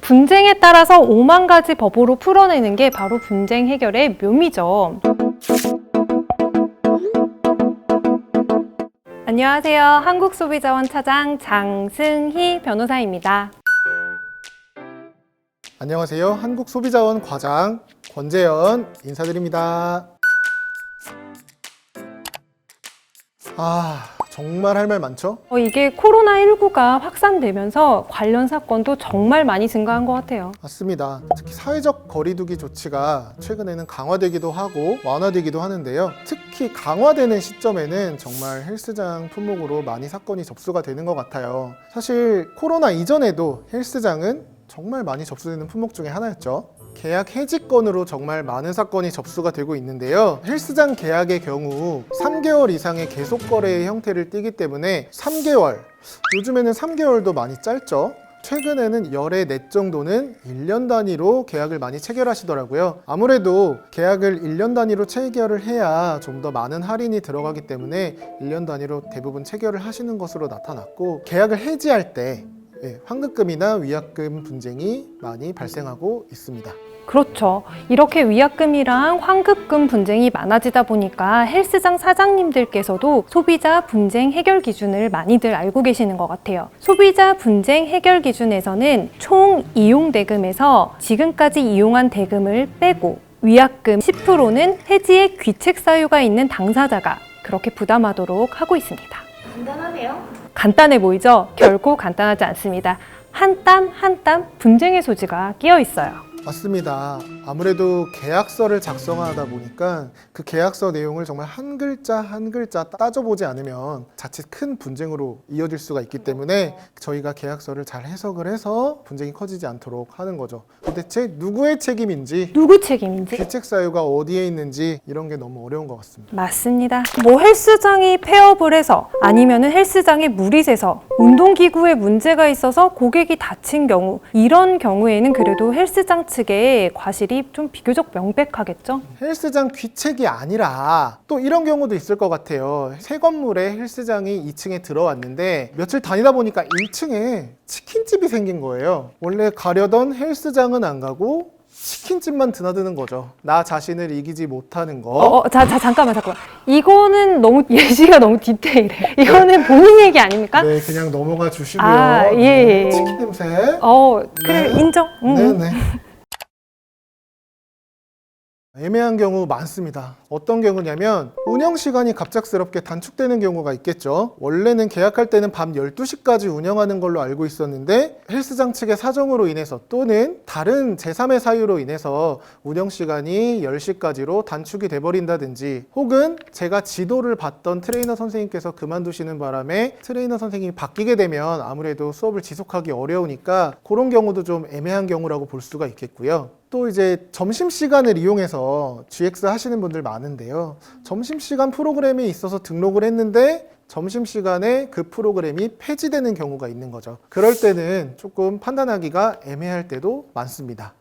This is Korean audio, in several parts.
분쟁에 따라서 5만 가지 법으로 풀어내는 게 바로 분쟁 해결의 묘미죠. 안녕하세요. 한국소비자원 차장 장승희 변호사입니다. 안녕하세요. 한국소비자원 과장 권재현 인사드립니다. 정말 할 말 많죠? 이게 코로나19가 확산되면서 관련 사건도 정말 많이 증가한 것 같아요. 맞습니다. 특히 사회적 거리두기 조치가 최근에는 강화되기도 하고 완화되기도 하는데요. 특히 강화되는 시점에는 정말 헬스장 품목으로 많이 사건이 접수가 되는 것 같아요. 사실 코로나 이전에도 헬스장은 정말 많이 접수되는 품목 중에 하나였죠. 계약 해지 건으로 정말 많은 사건이 접수가 되고 있는데요. 헬스장 계약의 경우 3개월 이상의 계속 거래의 형태를 띠기 때문에 3개월, 요즘에는 3개월도 많이 짧죠. 최근에는 열의 넷 정도는 1년 단위로 계약을 많이 체결하시더라고요. 아무래도 계약을 1년 단위로 체결을 해야 좀 더 많은 할인이 들어가기 때문에 1년 단위로 대부분 체결을 하시는 것으로 나타났고, 계약을 해지할 때 환급금이나 위약금 분쟁이 많이 발생하고 있습니다. 그렇죠. 이렇게 위약금이랑 환급금 분쟁이 많아지다 보니까 헬스장 사장님들께서도 소비자 분쟁 해결 기준을 많이들 알고 계시는 것 같아요. 소비자 분쟁 해결 기준에서는 총 이용 대금에서 지금까지 이용한 대금을 빼고 위약금 10%는 해지의 귀책 사유가 있는 당사자가 그렇게 부담하도록 하고 있습니다. 간단하네요. 간단해 보이죠? 결코 간단하지 않습니다. 한 땀 한 땀 분쟁의 소지가 끼어 있어요. 맞습니다. 아무래도 계약서를 작성하다 보니까 그 계약서 내용을 정말 한 글자 한 글자 따져보지 않으면 자칫 큰 분쟁으로 이어질 수가 있기 때문에 저희가 계약서를 잘 해석을 해서 분쟁이 커지지 않도록 하는 거죠. 도대체 누구의 책임인지, 누구 책임인지? 귀책 사유가 어디에 있는지 이런 게 너무 어려운 것 같습니다. 맞습니다. 뭐 헬스장이 폐업을 해서 아니면은 헬스장에 물이 새서 운동기구에 문제가 있어서 고객이 다친 경우, 이런 경우에는 그래도 헬스장 측의 과실이 좀 비교적 명백하겠죠? 헬스장 귀책이 아니라 또 이런 경우도 있을 것 같아요. 새 건물에 헬스장이 2층에 들어왔는데 며칠 다니다 보니까 1층에 치킨집이 생긴 거예요. 원래 가려던 헬스장은 안 가고 치킨집만 드나드는 거죠. 나 자신을 이기지 못하는 거. 잠깐만. 이거는 너무 예시가 너무 디테일해. 이거는 본인 얘기 아닙니까? 네, 그냥 넘어가 주시고요. 예. 치킨 냄새. 그래, 네. 인정. 네네. 애매한 경우 많습니다. 어떤 경우냐면 운영 시간이 갑작스럽게 단축되는 경우가 있겠죠. 원래는 계약할 때는 밤 12시까지 운영하는 걸로 알고 있었는데 헬스장 측의 사정으로 인해서 또는 다른 제3의 사유로 인해서 운영 시간이 10시까지로 단축이 돼버린다든지, 혹은 제가 지도를 받던 트레이너 선생님께서 그만두시는 바람에 트레이너 선생님이 바뀌게 되면 아무래도 수업을 지속하기 어려우니까 그런 경우도 좀 애매한 경우라고 볼 수가 있겠고요. 또 이제 점심시간을 이용해서 GX 하시는 분들 많은데요. 점심시간 프로그램이 있어서 등록을 했는데 점심시간에 그 프로그램이 폐지되는 경우가 있는 거죠. 그럴 때는 조금 판단하기가 애매할 때도 많습니다.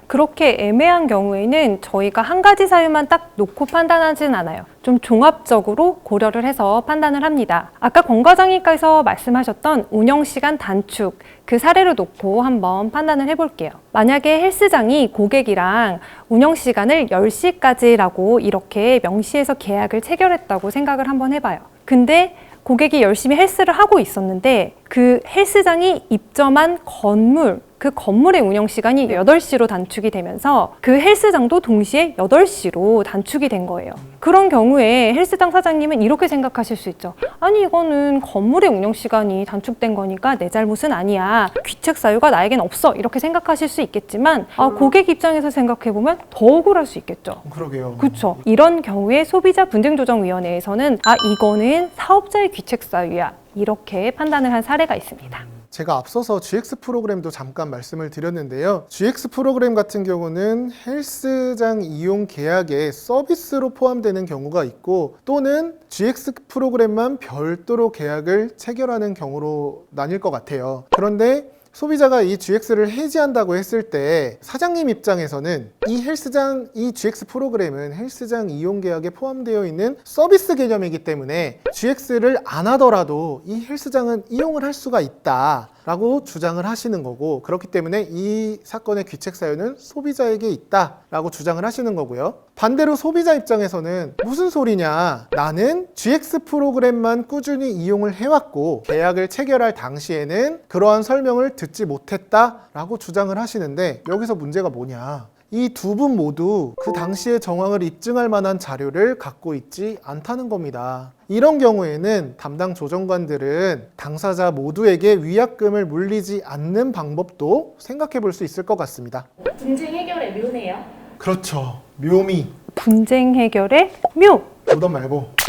그렇게 애매한 경우에는 저희가 한 가지 사유만 딱 놓고 판단하진 않아요. 좀 종합적으로 고려를 해서 판단을 합니다. 아까 권 과장님께서 말씀하셨던 운영시간 단축, 그 사례를 놓고 한번 판단을 해볼게요. 만약에 헬스장이 고객이랑 운영시간을 10시까지라고 이렇게 명시해서 계약을 체결했다고 생각을 한번 해봐요. 근데 고객이 열심히 헬스를 하고 있었는데 그 헬스장이 입점한 건물, 그 건물의 운영시간이 8시로 단축이 되면서 그 헬스장도 동시에 8시로 단축이 된 거예요. 그런 경우에 헬스장 사장님은 이렇게 생각하실 수 있죠. 아니, 이거는 건물의 운영시간이 단축된 거니까 내 잘못은 아니야. 귀책 사유가 나에겐 없어. 이렇게 생각하실 수 있겠지만 고객 입장에서 생각해보면 더 억울할 수 있겠죠. 그러게요. 그렇죠. 이런 경우에 소비자분쟁조정위원회에서는 이거는 사업자의 귀책 사유야. 이렇게 판단을 한 사례가 있습니다. 제가 앞서서 GX 프로그램도 잠깐 말씀을 드렸는데요. GX 프로그램 같은 경우는 헬스장 이용 계약에 서비스로 포함되는 경우가 있고, 또는 GX 프로그램만 별도로 계약을 체결하는 경우로 나뉠 것 같아요. 그런데 소비자가 이 GX를 해지한다고 했을 때 사장님 입장에서는 이 헬스장, 이 GX 프로그램은 헬스장 이용 계약에 포함되어 있는 서비스 개념이기 때문에 GX를 안 하더라도 이 헬스장은 이용을 할 수가 있다 라고 주장을 하시는 거고, 그렇기 때문에 이 사건의 귀책 사유는 소비자에게 있다 라고 주장을 하시는 거고요. 반대로 소비자 입장에서는 무슨 소리냐, 나는 GX 프로그램만 꾸준히 이용을 해왔고 계약을 체결할 당시에는 그러한 설명을 듣지 못했다 라고 주장을 하시는데, 여기서 문제가 뭐냐, 이 두 분 모두 그 당시의 정황을 입증할 만한 자료를 갖고 있지 않다는 겁니다. 이런 경우에는 담당 조정관들은 당사자 모두에게 위약금을 물리지 않는 방법도 생각해 볼 수 있을 것 같습니다. 분쟁 해결의 묘네요. 그렇죠. 묘미. 분쟁 해결의 묘. 무덤 말고.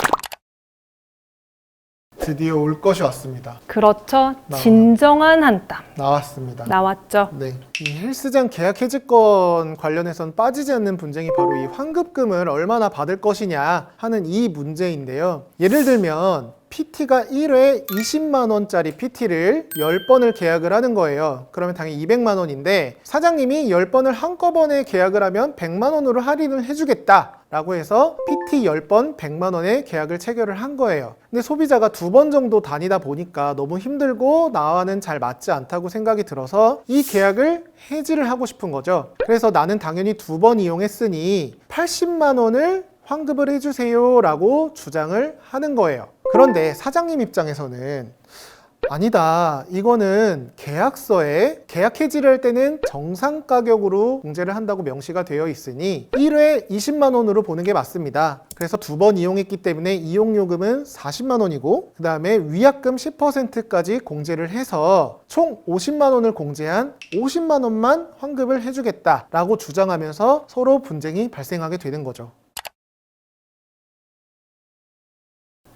드디어 올 것이 왔습니다. 그렇죠. 진정한 한땀 나왔습니다. 나왔죠. 네, 이 헬스장 계약 해지권 관련해선 빠지지 않는 분쟁이 바로 이 환급금을 얼마나 받을 것이냐 하는 이 문제인데요. 예를 들면 PT가 1회 20만 원짜리 PT를 10번을 계약을 하는 거예요. 그러면 당연히 200만 원인데 사장님이 10번을 한꺼번에 계약을 하면 100만 원으로 할인을 해주겠다 라고 해서 PT 10번 100만 원의 계약을 체결을 한 거예요. 근데 소비자가 2번 정도 다니다 보니까 너무 힘들고 나와는 잘 맞지 않다고 생각이 들어서 이 계약을 해지를 하고 싶은 거죠. 그래서 나는 당연히 2번 이용했으니 80만 원을 환급을 해주세요 라고 주장을 하는 거예요. 그런데 사장님 입장에서는 아니다, 이거는 계약서에 계약 해지를 할 때는 정상 가격으로 공제를 한다고 명시가 되어 있으니 1회 20만 원으로 보는 게 맞습니다. 그래서 2번 이용했기 때문에 이용요금은 40만 원이고 그 다음에 위약금 10%까지 공제를 해서 총 50만 원을 공제한 50만 원만 환급을 해주겠다 라고 주장하면서 서로 분쟁이 발생하게 되는 거죠.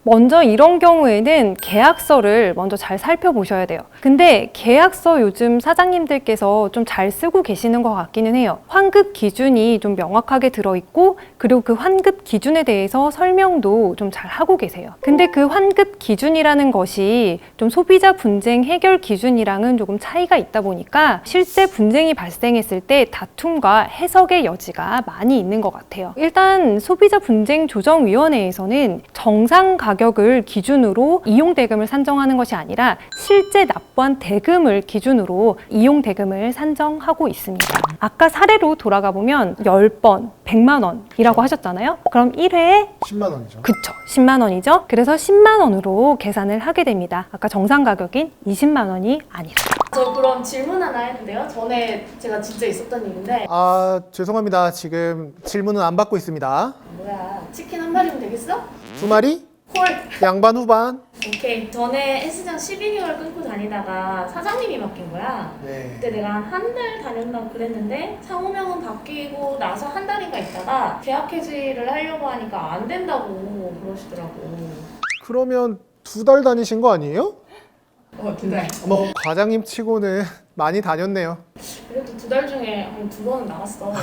먼저 이런 경우에는 계약서를 먼저 잘 살펴보셔야 돼요. 근데 계약서 요즘 사장님들께서 좀 잘 쓰고 계시는 것 같기는 해요. 환급 기준이 좀 명확하게 들어있고 그리고 그 환급 기준에 대해서 설명도 좀 잘 하고 계세요. 근데 그 환급 기준이라는 것이 좀 소비자 분쟁 해결 기준이랑은 조금 차이가 있다 보니까 실제 분쟁이 발생했을 때 다툼과 해석의 여지가 많이 있는 것 같아요. 일단 소비자 분쟁 조정위원회에서는 정상 가격을 기준으로 이용 대금을 산정하는 것이 아니라 실제 납부한 대금을 기준으로 이용 대금을 산정하고 있습니다. 아까 사례로 돌아가 보면 10번 100만 원이라고 하셨잖아요. 그럼 1회에 10만 원이죠. 그쵸, 10만 원이죠. 그래서 10만 원으로 계산을 하게 됩니다. 아까 정상 가격인 20만 원이 아니라. 저 그럼 질문 하나 했는데요. 전에 제가 진짜 있었던 일인데 아, 죄송합니다. 지금 질문은 안 받고 있습니다. 뭐야, 치킨 한 마리면 되겠어? 2마리? 콜! 양반 후반? 오케이. 전에 헬스장 12개월 끊고 다니다가 사장님이 바뀐 거야. 네. 그때 내가 한 달 다녔나 그랬는데 상호명은 바뀌고 나서 한 달인가 있다가 계약 해지를 하려고 하니까 안 된다고 그러시더라고. 그러면 2달 다니신 거 아니에요? 2달. 뭐 과장님 치고는 많이 다녔네요. 그래도 2달 중에 한 2번은 나갔어.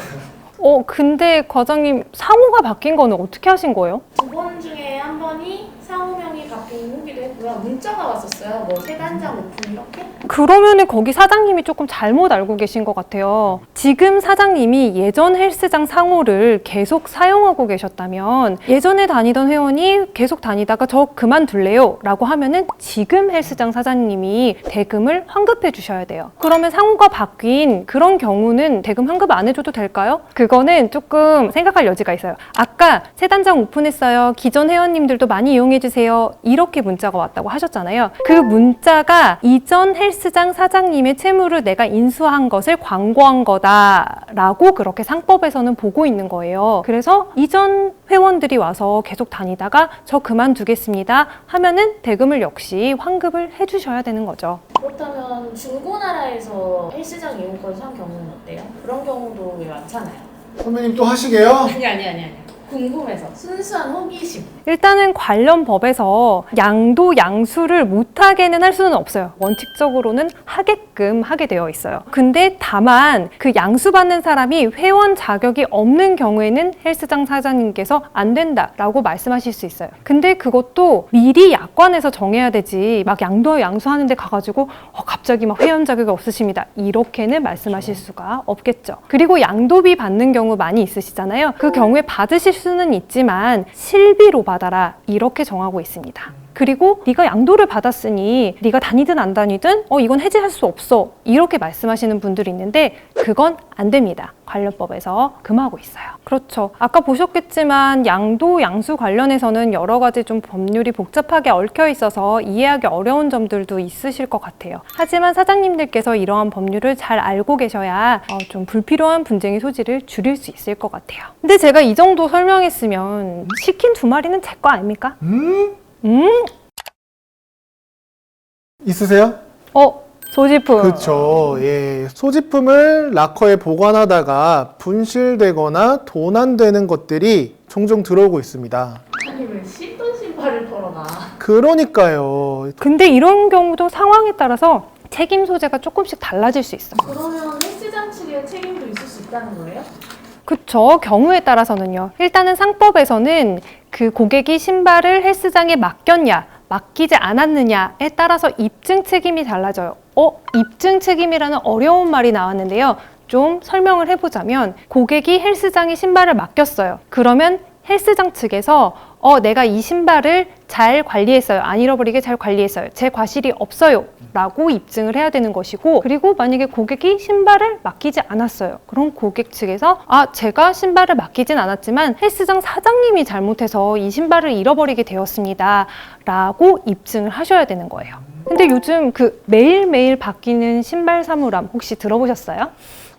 근데 과장님 상호가 바뀐 거는 어떻게 하신 거예요? 2번 중에 한 번이 상호명이 바뀐 후기도 했고요. 문자가 왔었어요. 뭐 세단장 오픈 이렇게? 그러면은 거기 사장님이 조금 잘못 알고 계신 것 같아요. 지금 사장님이 예전 헬스장 상호를 계속 사용하고 계셨다면 예전에 다니던 회원이 계속 다니다가 저 그만둘래요 라고 하면은 지금 헬스장 사장님이 대금을 환급해 주셔야 돼요. 그러면 상호가 바뀐 그런 경우는 대금 환급 안 해줘도 될까요? 그거는 조금 생각할 여지가 있어요. 아까 세단장 오픈했어요. 기존 회원님들도 많이 이용해주세요. 이렇게 문자가 왔다고 하셨잖아요. 그 문자가 이전 헬스장 사장님의 채무를 내가 인수한 것을 광고한 거다라고 그렇게 상법에서는 보고 있는 거예요. 그래서 이전 회원들이 와서 계속 다니다가 저 그만두겠습니다 하면은 대금을 역시 환급을 해주셔야 되는 거죠. 그렇다면 중고나라에서 헬스장 이용권 산 경우는 어때요? 그런 경우도 왜 많잖아요. 선배님 또 하시게요? 아니. 궁금해서 순수한 호기심. 일단은 관련 법에서 양도 양수를 못하게는 할 수는 없어요. 원칙적으로는 하게끔 하게 되어 있어요. 근데 다만 그 양수받는 사람이 회원 자격이 없는 경우에는 헬스장 사장님께서 안 된다라고 말씀하실 수 있어요. 근데 그것도 미리 약관에서 정해야 되지 막 양도하는데 가가지고 갑자기 갑자기 막 회원 자격이 없으십니다. 이렇게는 말씀하실 수가 없겠죠. 그리고 양도비 받는 경우 많이 있으시잖아요. 그 경우에 받으실 수는 있지만 실비로 받아라 이렇게 정하고 있습니다. 그리고 네가 양도를 받았으니 네가 다니든 안 다니든 이건 해지할 수 없어 이렇게 말씀하시는 분들이 있는데 그건 안 됩니다. 관련법에서 금하고 있어요. 그렇죠. 아까 보셨겠지만 양도, 양수 관련해서는 여러 가지 좀 법률이 복잡하게 얽혀 있어서 이해하기 어려운 점들도 있으실 것 같아요. 하지만 사장님들께서 이러한 법률을 잘 알고 계셔야 좀 불필요한 분쟁의 소지를 줄일 수 있을 것 같아요. 근데 제가 이 정도 설명했으면 치킨 2마리는 제 거 아닙니까? 있으세요? 소지품. 그렇죠. 예. 소지품을 락커에 보관하다가 분실되거나 도난되는 것들이 종종 들어오고 있습니다. 아니 왜 신던 신발을 털어놔? 그러니까요. 근데 이런 경우도 상황에 따라서 책임 소재가 조금씩 달라질 수 있어. 그러면 헬스장 측의 책임도 있을 수 있다는 거예요? 그쵸. 경우에 따라서는요. 일단은 상법에서는 그 고객이 신발을 헬스장에 맡겼냐, 맡기지 않았느냐에 따라서 입증 책임이 달라져요. 입증 책임이라는 어려운 말이 나왔는데요. 좀 설명을 해보자면 고객이 헬스장에 신발을 맡겼어요. 그러면 헬스장 측에서 내가 이 신발을 잘 관리했어요. 안 잃어버리게 잘 관리했어요. 제 과실이 없어요. 라고 입증을 해야 되는 것이고, 그리고 만약에 고객이 신발을 맡기지 않았어요. 그럼 고객 측에서 제가 신발을 맡기진 않았지만 헬스장 사장님이 잘못해서 이 신발을 잃어버리게 되었습니다. 라고 입증을 하셔야 되는 거예요. 근데 요즘 그 매일매일 바뀌는 신발 사물함 혹시 들어보셨어요?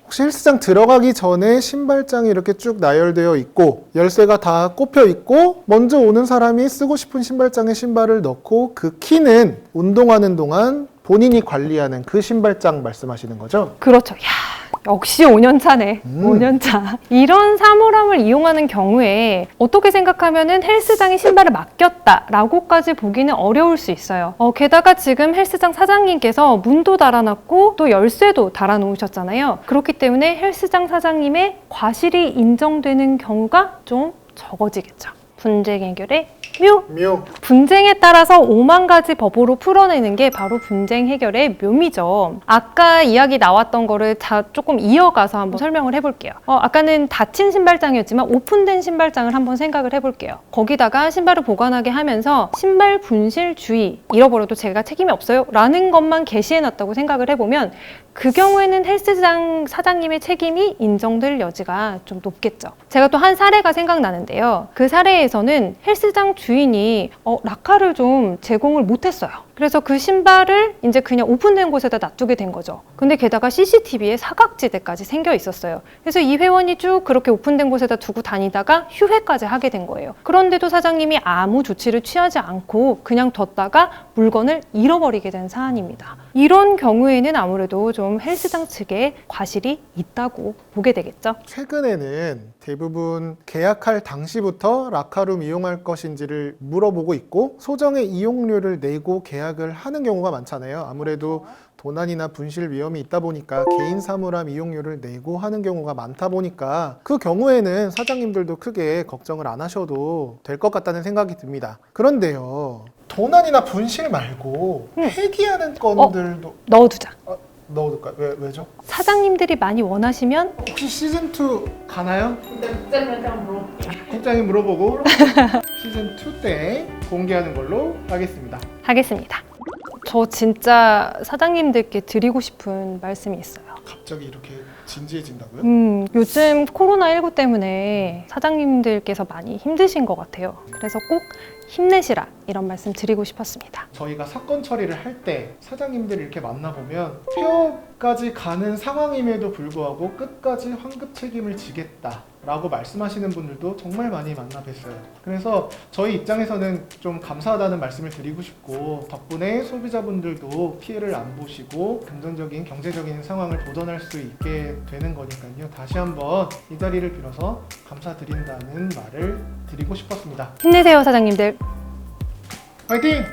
혹시 헬스장 들어가기 전에 신발장이 이렇게 쭉 나열되어 있고 열쇠가 다 꼽혀 있고 먼저 오는 사람이 쓰고 싶은 신발장에 신발을 넣고 그 키는 운동하는 동안 본인이 관리하는 그 신발장 말씀하시는 거죠? 그렇죠. 역시 5년 차네. 5년 차. 이런 사물함을 이용하는 경우에 어떻게 생각하면은 헬스장에 신발을 맡겼다라고까지 보기는 어려울 수 있어요. 게다가 지금 헬스장 사장님께서 문도 달아놨고 또 열쇠도 달아놓으셨잖아요. 그렇기 때문에 헬스장 사장님의 과실이 인정되는 경우가 좀 적어지겠죠. 분쟁 해결의 묘. 분쟁에 따라서 5만 가지 법으로 풀어내는 게 바로 분쟁 해결의 묘미죠. 아까 이야기 나왔던 거를 조금 이어가서 한번 설명을 해볼게요. 아까는 닫힌 신발장이었지만 오픈된 신발장을 한번 생각을 해볼게요. 거기다가 신발을 보관하게 하면서 신발 분실 주의, 잃어버려도 제가 책임이 없어요 라는 것만 게시해놨다고 생각을 해보면 그 경우에는 헬스장 사장님의 책임이 인정될 여지가 좀 높겠죠. 제가 또 한 사례가 생각나는데요. 그 사례에서는 헬스장 주인이 락카를 좀 제공을 못했어요. 그래서 그 신발을 이제 그냥 오픈된 곳에다 놔두게 된 거죠. 근데 게다가 CCTV에 사각지대까지 생겨 있었어요. 그래서 이 회원이 쭉 그렇게 오픈된 곳에다 두고 다니다가 휴회까지 하게 된 거예요. 그런데도 사장님이 아무 조치를 취하지 않고 그냥 뒀다가 물건을 잃어버리게 된 사안입니다. 이런 경우에는 아무래도 좀 헬스장 측에 과실이 있다고 보게 되겠죠. 최근에는 대부분 계약할 당시부터 락카룸 이용할 것인지를 물어보고 있고 소정의 이용료를 내고 계약을 하는 경우가 많잖아요. 아무래도 도난이나 분실 위험이 있다 보니까 개인 사물함 이용료를 내고 하는 경우가 많다 보니까 그 경우에는 사장님들도 크게 걱정을 안 하셔도 될 것 같다는 생각이 듭니다. 그런데요, 도난이나 분실 말고 폐기하는 건들도 넣어두자. 넣어둘까요? 왜죠? 사장님들이 많이 원하시면 혹시 시즌2 가나요? 근데 국장님한테 한번 물어볼게요. 국장님 물어보고 시즌2 때 공개하는 걸로 하겠습니다. 저 진짜 사장님들께 드리고 싶은 말씀이 있어요. 갑자기 이렇게 진지해진다고요? 요즘 코로나19 때문에 사장님들께서 많이 힘드신 것 같아요. 그래서 꼭 힘내시라 이런 말씀 드리고 싶었습니다. 저희가 사건 처리를 할 때 사장님들 이렇게 만나보면 폐업까지 가는 상황임에도 불구하고 끝까지 환급 책임을 지겠다 라고 말씀하시는 분들도 정말 많이 만나 뵀어요. 그래서 저희 입장에서는 좀 감사하다는 말씀을 드리고 싶고 덕분에 소비자분들도 피해를 안 보시고 긍정적인 경제적인 상황을 도전할 수 있게 되는 거니까요. 다시 한번 이 자리를 빌어서 감사드린다는 말을 드리고 싶었습니다. 힘내세요, 사장님들. 화이팅!